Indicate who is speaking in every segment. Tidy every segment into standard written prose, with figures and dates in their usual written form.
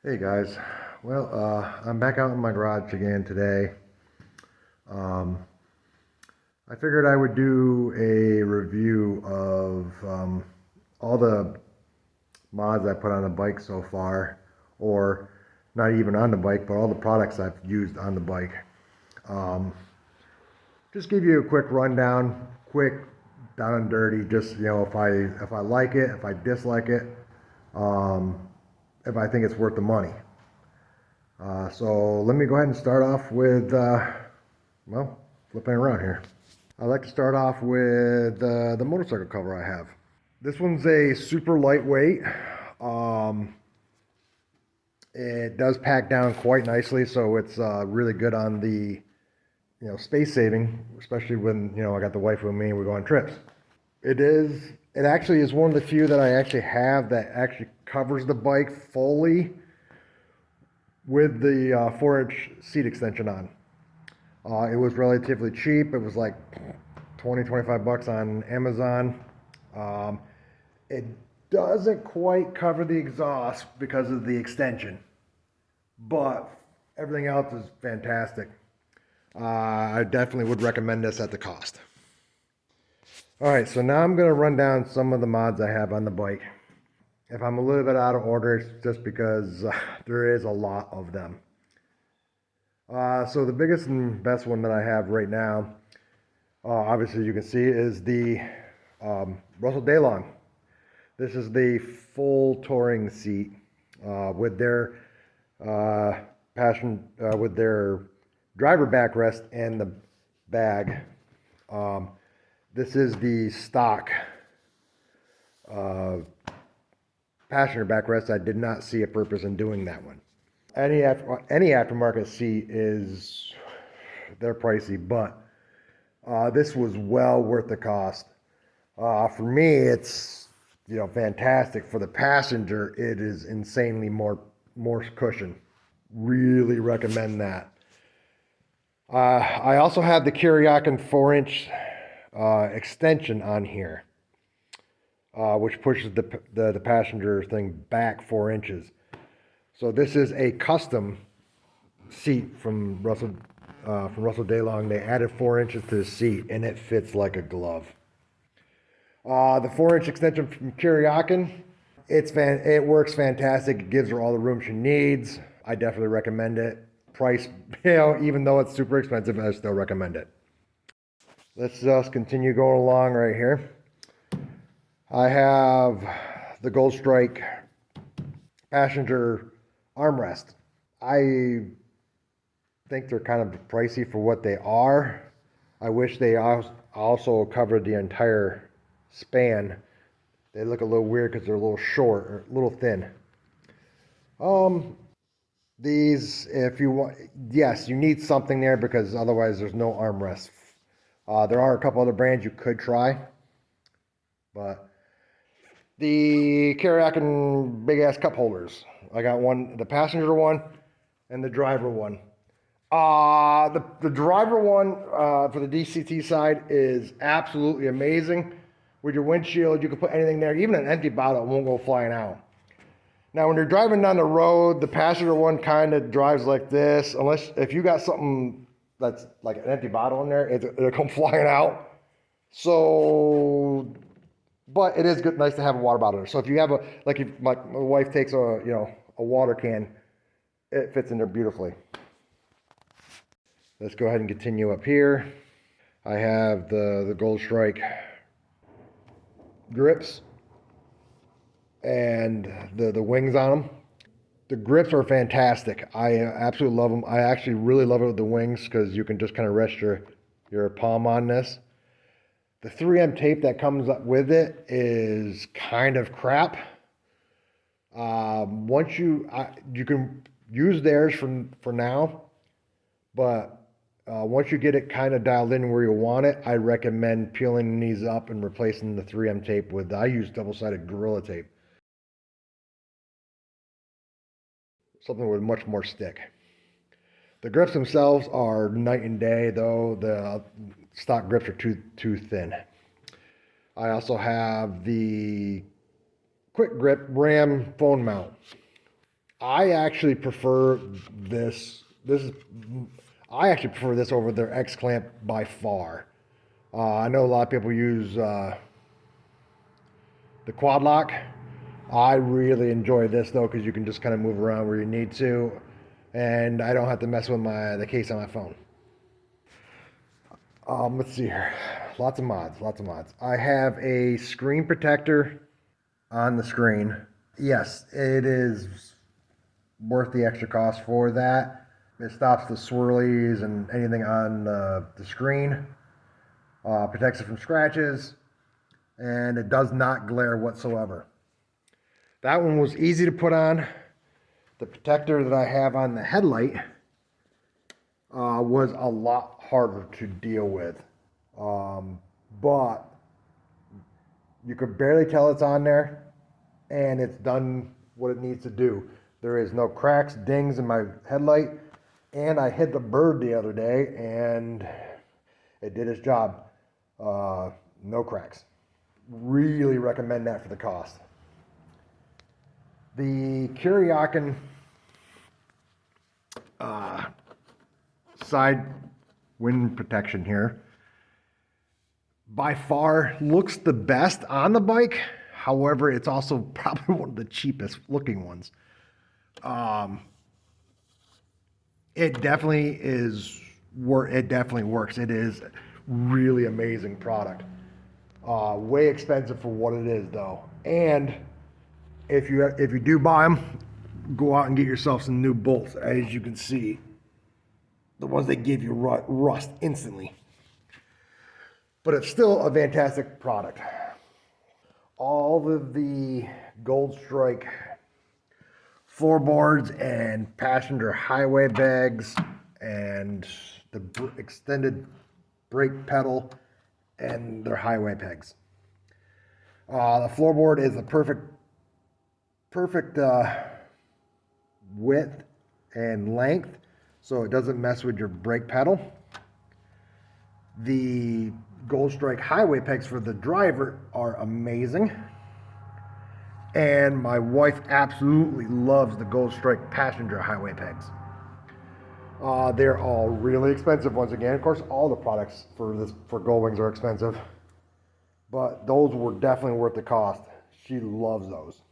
Speaker 1: Hey guys, I'm back out in my garage again today. Um, I figured I would do a review of all the mods I put on the bike so far, or not even on the bike, but all the products I've used on the bike. Um, just give you a quick rundown, quick, down and dirty. Just if I like it, if I dislike it, um, if I think it's worth the money. So let me go ahead and start off with, flipping around here. I'd like to start off with the motorcycle cover I have. This one's a super lightweight. Um, it does pack down quite nicely, so it's really good on the, space saving, especially when, I got the wife with me and we go on trips. It actually is one of the few that I actually have that actually covers the bike fully with the 4-inch seat extension on. It was relatively cheap. It was like 25 bucks on Amazon. Um, it doesn't quite cover the exhaust because of the extension, but everything else is fantastic. I definitely would recommend this at the cost. All right, so now I'm going to run down some of the mods I have on the bike. If I'm a little bit out of order, it's just because there is a lot of them. So the biggest and best one that I have right now, obviously you can see, is the Russell Daylong. This is the full touring seat with their with their driver backrest and the bag. This is the stock passenger backrest. I did not see a purpose in doing that one. Any aftermarket seat they're pricey, but this was well worth the cost. For me, it's fantastic. For the passenger, it is insanely more cushion. Really recommend that. I also have the Kiriakin 4-inch extension on here, which pushes the passenger thing back 4 inches. So this is a custom seat from Russell Daylong. They added 4 inches to the seat, and it fits like a glove. The 4-inch extension from Kiriakin, it works fantastic. It gives her all the room she needs. I definitely recommend it. Price, even though it's super expensive, I still recommend it. Let's just continue going along right here. I have the Gold Strike passenger armrest. I think they're kind of pricey for what they are. I wish they also covered the entire span. They look a little weird because they're a little short or a little thin. These, if you want, yes, you need something there because otherwise there's no armrest. There are a couple other brands you could try, but the Kiriakin big ass cup holders. I got one, the passenger one, and the driver one. The driver one for the DCT side is absolutely amazing. With your windshield, you can put anything there, even an empty bottle, it won't go flying out. Now, when you're driving down the road, the passenger one kind of drives like this, unless if you got something that's like an empty bottle in there, it'll come flying out. So, but it is good, nice to have a water bottle there. So if you have if my wife takes a water can, it fits in there beautifully. Let's go ahead and continue up here. I have the Gold Strike grips and the wings on them. The grips are fantastic. I absolutely love them. I actually really love it with the wings because you can just kind of rest your palm on this. The 3M tape that comes up with it is kind of crap. Once you can use theirs for now, but once you get it kind of dialed in where you want it, I recommend peeling these up and replacing the 3M tape with, I use double-sided Gorilla Tape. Something with much more stick. The grips themselves are night and day, though. The stock grips are too thin. I also have the Quick Grip Ram phone mount. I actually prefer this. I actually prefer this over their X clamp by far. I know a lot of people use the quad lock. I really enjoy this though because you can just kind of move around where you need to, and I don't have to mess with the case on my phone. Let's see here. Lots of mods, lots of mods. I have a screen protector on the screen. Yes, it is worth the extra cost for that. It stops the swirlies and anything on the screen. Protects it from scratches, and it does not glare whatsoever. That one was easy to put on. The protector that I have on the headlight was a lot harder to deal with. But you could barely tell it's on there, and it's done what it needs to do. There is no cracks, dings in my headlight, and I hit the bird the other day, and it did its job. No cracks. Really recommend that for the cost. The Kuryakin side wind protection here by far looks the best on the bike. However, it's also probably one of the cheapest looking ones. It definitely is. It definitely works. It is really amazing product. Way expensive for what it is though. And if you do buy them, go out and get yourself some new bolts. As you can see, the ones they give you rust instantly. But it's still a fantastic product. All of the Gold Strike floorboards and passenger highway bags and the extended brake pedal and their highway pegs. The floorboard is a perfect width and length, so it doesn't mess with your brake pedal. The Gold Strike highway pegs for the driver are amazing. And my wife absolutely loves the Gold Strike passenger highway pegs. They're all really expensive once again. Of course, all the products for Goldwings are expensive. But those were definitely worth the cost. She loves those.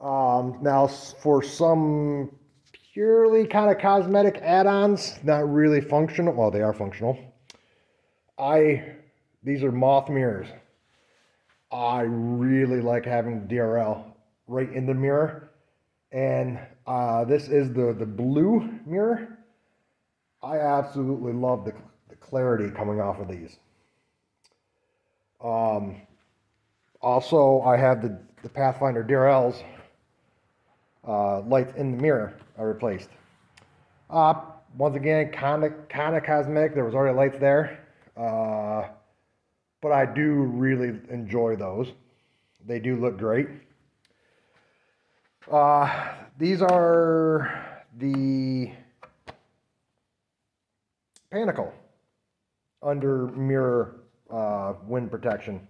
Speaker 1: Now, for some purely kind of cosmetic add-ons, not really functional. Well, they are functional. These are moth mirrors. I really like having DRL right in the mirror. And this is the blue mirror. I absolutely love the clarity coming off of these. Also, I have the Pathfinder DRLs lights in the mirror I replaced. Once again, kind of cosmetic. There was already lights there. But I do really enjoy those. They do look great. These are the Panicle under mirror wind protection.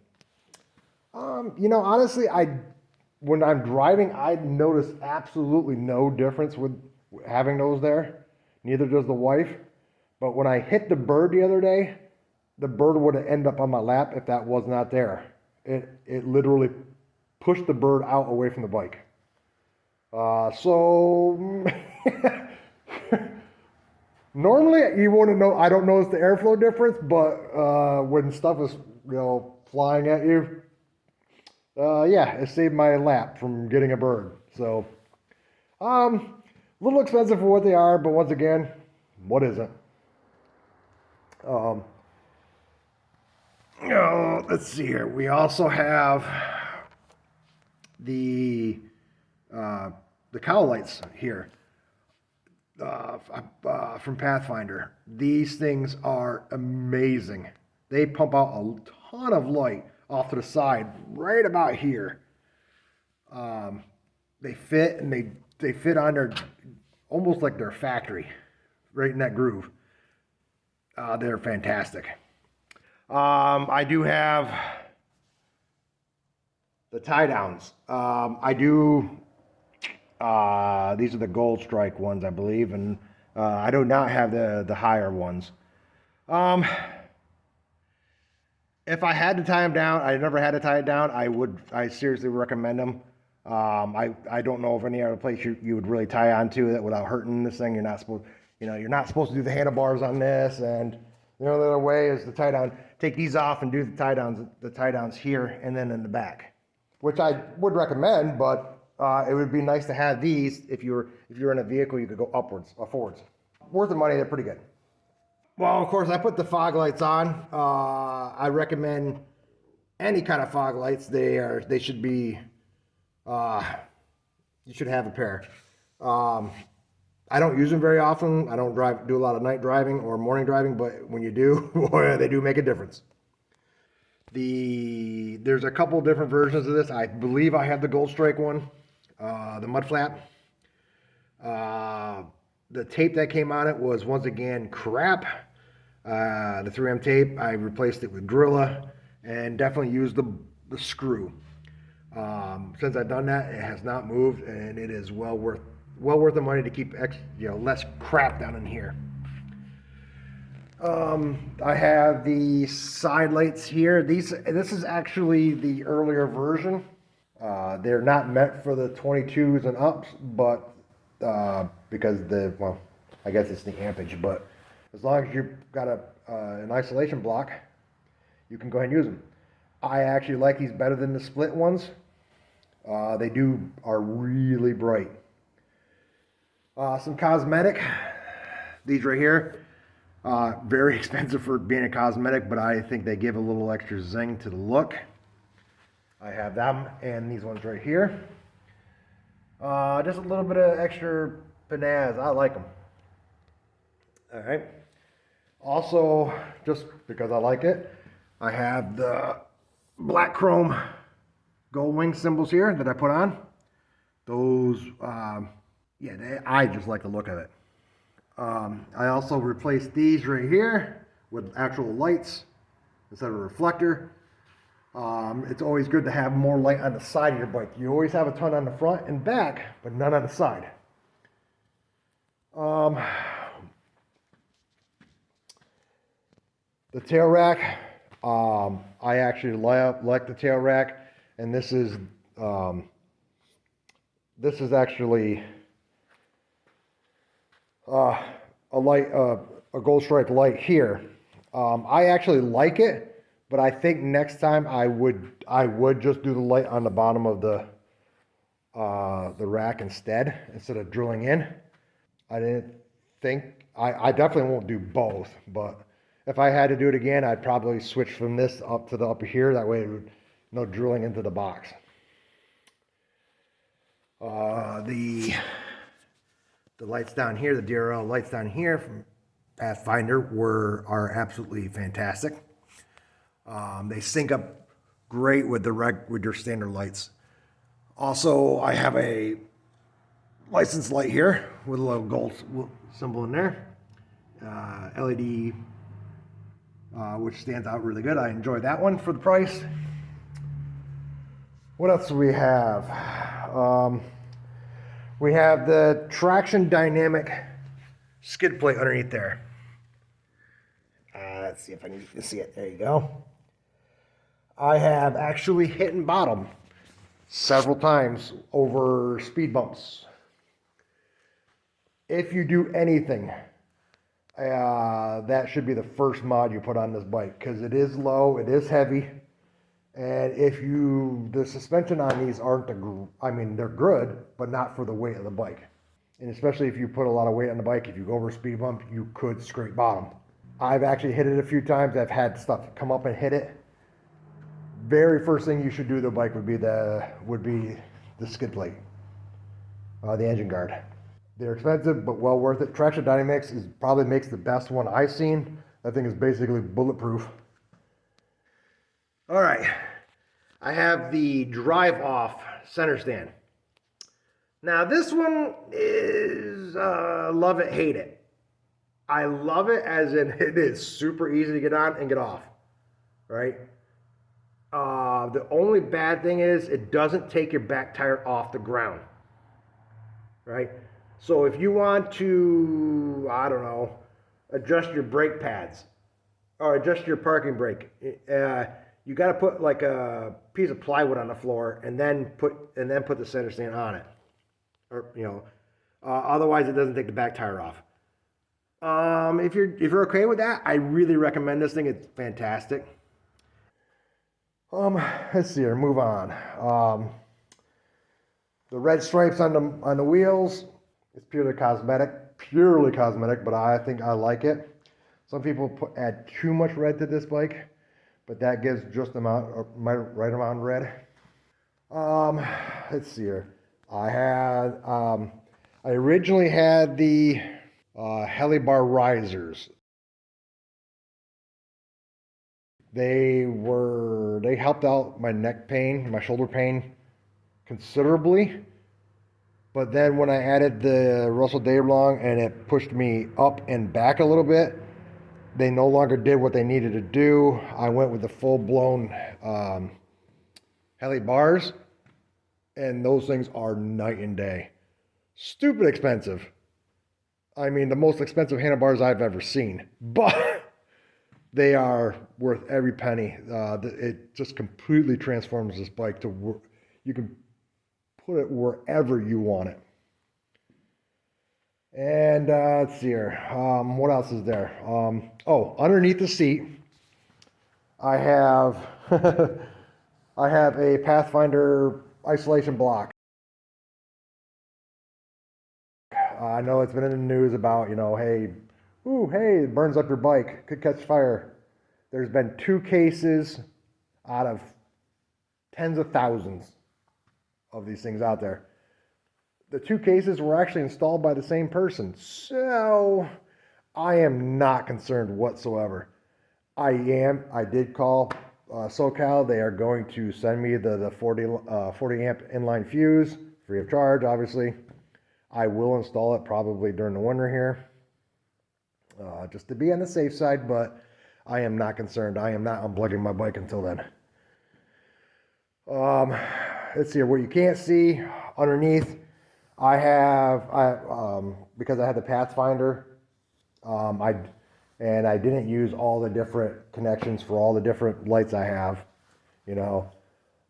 Speaker 1: Honestly, when I'm driving, I notice absolutely no difference with having those there. Neither does the wife. But when I hit the bird the other day, the bird would have ended up on my lap if that was not there. It literally pushed the bird out away from the bike. So normally you wouldn't know. I don't notice the airflow difference, but when stuff is flying at you, yeah, it saved my lap from getting a bird. So a little expensive for what they are, but once again, what isn't? Let's see here. We also have the cowl lights here from Pathfinder. These things are amazing. They pump out a ton of light off to the side, right about here. They fit and they fit on their almost like their factory, right in that groove. They're fantastic. I do have the tie downs. I do These are the Gold Strike ones, I believe, and I do not have the higher ones. Um, if I had to tie them down, I never had to tie it down. I seriously recommend them. I don't know of any other place you would really tie onto that without hurting this thing. You're not supposed to do the handlebars on this, and the other way is to tie down. Take these off and do the tie downs here and then in the back, which I would recommend. But it would be nice to have these if you're in a vehicle you could go upwards or forwards. Worth the money. They're pretty good. Well, of course, I put the fog lights on. I recommend any kind of fog lights. They should be. You should have a pair. I don't use them very often. I don't do a lot of night driving or morning driving, but when you do, boy, they do make a difference. There's a couple different versions of this. I believe I have the Gold Strike one, the mud flap. The tape that came on it was once again crap. The 3M tape, I replaced it with Gorilla and definitely used the screw. Since I've done that, it has not moved, and it is well worth the money to keep less crap down in here. I have the side lights here. This is actually the earlier version. They're not meant for the 22s and ups, but because I guess it's the ampage, but as long as you've got an isolation block, you can go ahead and use them. I actually like these better than the split ones. They are really bright. Some cosmetic. These right here, very expensive for being a cosmetic, but I think they give a little extra zing to the look. I have them and these ones right here. Just a little bit of extra pizzazz. I like them. All right. Also, just because I like it, I have the black chrome Goldwing symbols here that I put on. Those, I just like the look of it. I also replaced these right here with actual lights instead of a reflector. It's always good to have more light on the side of your bike. You always have a ton on the front and back, but none on the side. The tail rack, I actually like the tail rack, and this is actually a Gold Strike light here. I actually like it, but I think next time I would just do the light on the bottom of the rack instead of drilling in. I definitely won't do both, but if I had to do it again, I'd probably switch from this up to the upper here. That way, it would no drilling into the box. The lights down here, the DRL lights down here from Pathfinder are absolutely fantastic. They sync up great with your standard lights. Also, I have a license light here with a little gold symbol in there. LED, which stands out really good. I enjoyed that one for the price. What else do we have? We have the traction dynamic skid plate underneath there. Let's see if I can see it. There you go. I have actually hit and bottom several times over speed bumps. If you do anything, that should be the first mod you put on this bike, because it is low, it is heavy, and the suspension on these they're good, but not for the weight of the bike. And especially if you put a lot of weight on the bike, if you go over a speed bump, you could scrape bottom. I've actually hit it a few times. I've had stuff come up and hit it. Very first thing you should do to the bike would be the skid plate, the engine guard. They're expensive, but well worth it. Traction Dynamics probably makes the best one I've seen. That thing is basically bulletproof. All right, I have the drive-off center stand. Now this one is love it, hate it. I love it as in it is super easy to get on and get off, right? The only bad thing is it doesn't take your back tire off the ground.
Speaker 2: right? So if you want to, I don't know, adjust your brake pads or adjust your parking brake, you got to put like a piece of plywood on the floor and then put the center stand on it, or otherwise it doesn't take the back tire off. If you're okay with that, I really recommend this thing. It's fantastic.
Speaker 1: Um, let's see here. Move on. The red stripes on the wheels. It's purely cosmetic, but I think I like it. Some people add too much red to this bike, but that gives just the amount, my right amount of red. Um, let's see here. I had, I originally had the helibar risers. They helped out my neck pain, my shoulder pain considerably. But then when I added the Russell Daylong and it pushed me up and back a little bit, they no longer did what they needed to do. I went with the full blown heli bars, and those things are night and day. Stupid expensive. I mean, the most expensive handlebars I've ever seen, but they are worth every penny. It just completely transforms this bike to you can put it wherever you want it. And let's see here. What else is there? Oh, underneath the seat, I have I have a Pathfinder isolation block. I know it's been in the news about, hey, ooh, hey, it burns up your bike, could catch fire. There's been 2 cases out of tens of thousands of these things out there. The 2 cases were actually installed by the same person. So I am not concerned whatsoever. I did call SoCal. They are going to send me the 40 amp inline fuse free of charge, obviously. I will install it probably during the winter here, just to be on the safe side, but I am not concerned. I am not unplugging my bike until then. Um, let's see what you can't see underneath. Because I had the Pathfinder, I didn't use all the different connections for all the different lights I have. You know,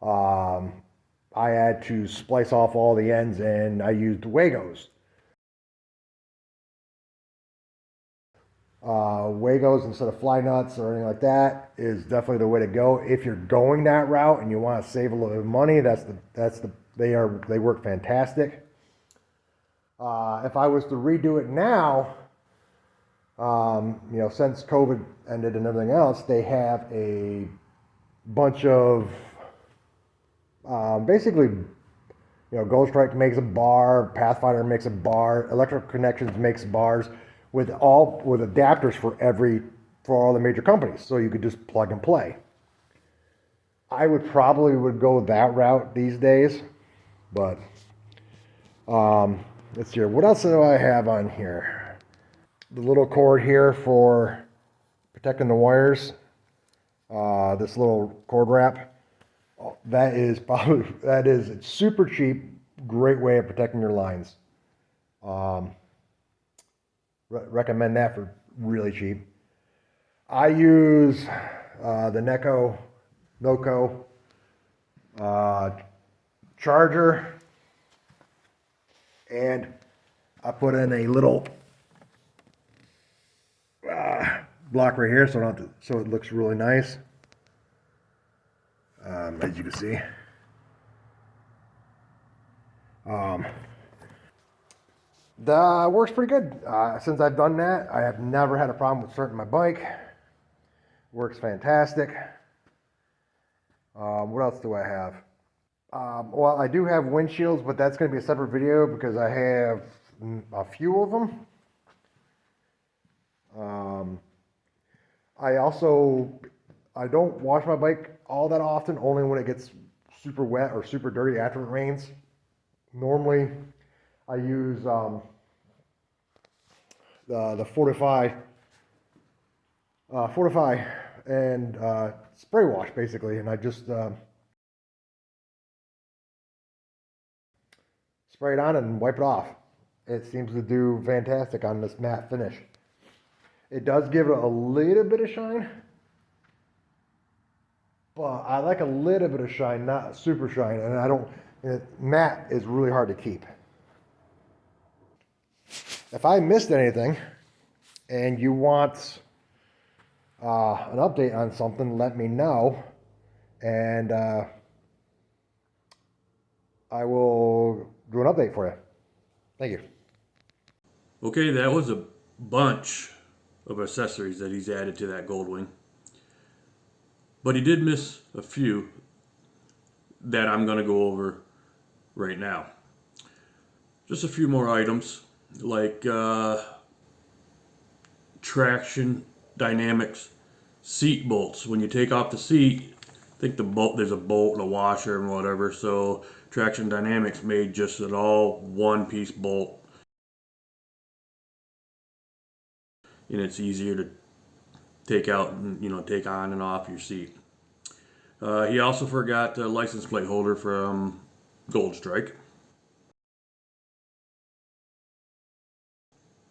Speaker 1: um, I had to splice off all the ends, and I used Wagos. Wagos instead of fly nuts or anything like that is definitely the way to go. If you're going that route and you want to save a little bit of money, they work fantastic. If I was to redo it now, since COVID ended and everything else, they have a bunch of basically, Ghost Strike makes a bar, Pathfinder makes a bar, Electrical Connections makes bars with adapters for all the major companies, so you could just plug and play. I would go that route these days, but let's see here. What else do I have on here? The little cord here for protecting the wires. This little cord wrap. It's super cheap. Great way of protecting your lines. Um, Recommend that for really cheap. I use the Noco uh, charger, and I put in a little block right here, so it looks really nice. As you can see, that works pretty good. Since I've done that, I have never had a problem with starting my bike. Works fantastic. What else do I have? Well, I do have windshields, but that's going to be a separate video because I have a few of them. Um, I don't wash my bike all that often, only when it gets super wet or super dirty after it rains. Normally, I use the Fortify and spray wash basically, and I just spray it on and wipe it off. it seems to do fantastic on this matte finish. It does give it a little bit of shine, but I like a little bit of shine, not super shine, and I don't, matte is really hard to keep. If I missed anything and you want an update on something, let me know, and I will do an update for you. Thank you.
Speaker 3: Okay, that was a bunch of accessories that he's added to that Goldwing. But he did miss a few that I'm going to go over right now. Just a few more items like traction dynamics seat bolts. When you take off the seat, I think the bolt, there's a bolt and a washer and whatever, so Traction Dynamics made just an all one piece bolt, and it's easier to take out and take on and off your seat. He also forgot the license plate holder from Gold Strike.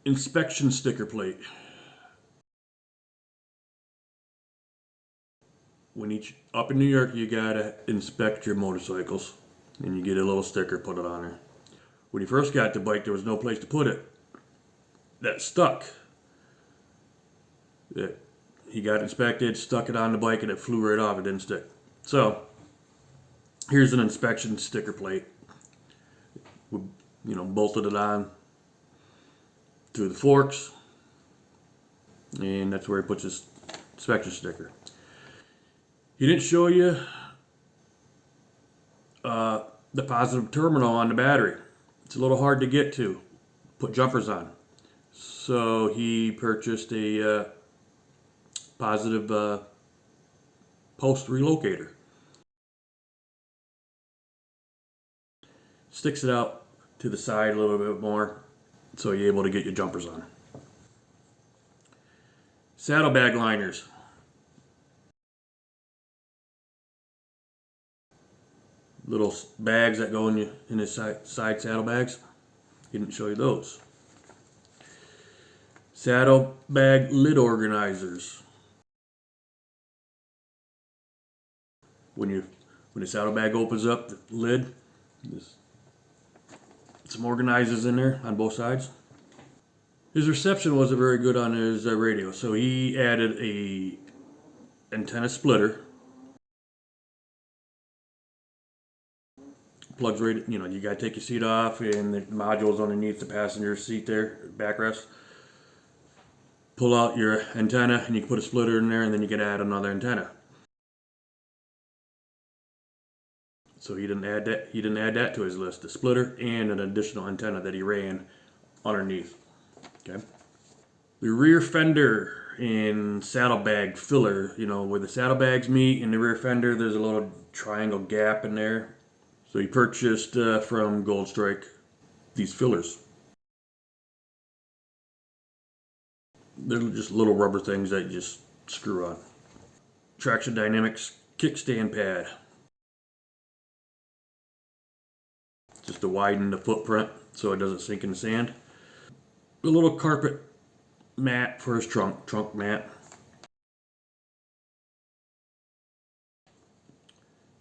Speaker 3: Inspection sticker plate. Up in New York, you gotta inspect your motorcycles, and you get a little sticker, put it on there. When he first got the bike, there was no place to put it. That stuck. He got inspected, stuck it on the bike, and it flew right off. It didn't stick. So here's an inspection sticker plate. We, bolted it on through the forks, and that's where he puts his inspection sticker. He didn't show you the positive terminal on the battery. It's a little hard to get to, put jumpers on. So he purchased a positive post relocator. Sticks it out to the side a little bit more so you're able to get your jumpers on. Saddlebag liners. Little bags that go in his side saddlebags. He didn't show you those. Saddlebag lid organizers. When the saddlebag opens up, the lid, there's some organizers in there on both sides. His reception wasn't very good on his radio, so he added a antenna splitter. Plugs right, you gotta take your seat off, and the module's underneath the passenger seat there, backrest. Pull out your antenna, and you can put a splitter in there, and then you can add another antenna. So he didn't add that. He didn't add that to his list. The splitter and an additional antenna that he ran underneath. Okay. The rear fender and saddlebag filler. Where the saddlebags meet and the rear fender, there's a little triangle gap in there. So he purchased from Gold Strike these fillers. They're just little rubber things that you just screw on. Traction Dynamics kickstand pad. Just to widen the footprint so it doesn't sink in the sand. A little carpet mat for his trunk mat.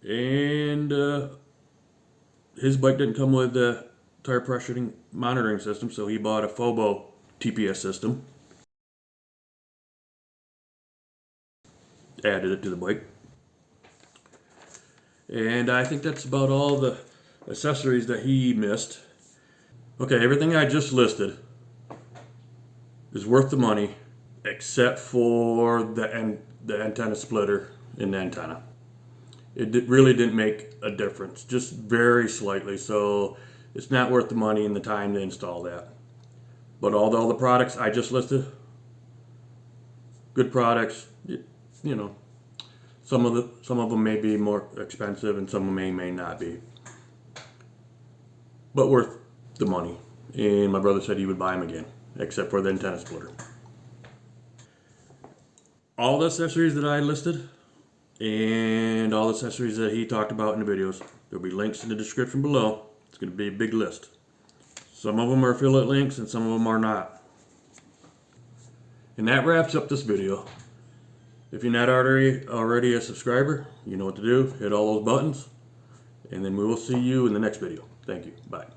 Speaker 3: And his bike didn't come with a tire pressure monitoring system, so he bought a Fobo TPS system. Added it to the bike. And I think that's about all the accessories that he missed. Okay, everything I just listed is worth the money, except for the antenna splitter in the antenna. It really didn't make a difference, just very slightly, so it's not worth the money and the time to install that. But all the products I just listed, good products. Some of them may be more expensive and some of them may not be, but worth the money. And my brother said he would buy them again, except for the antenna splitter. All the accessories that I listed and all the accessories that he talked about in the videos, there'll be links in the description below. It's going to be a big list. Some of them are affiliate links and some of them are not. And that wraps up this video. If you're not already a subscriber, you know what to do. Hit all those buttons. And then we will see you in the next video. Thank you. Bye.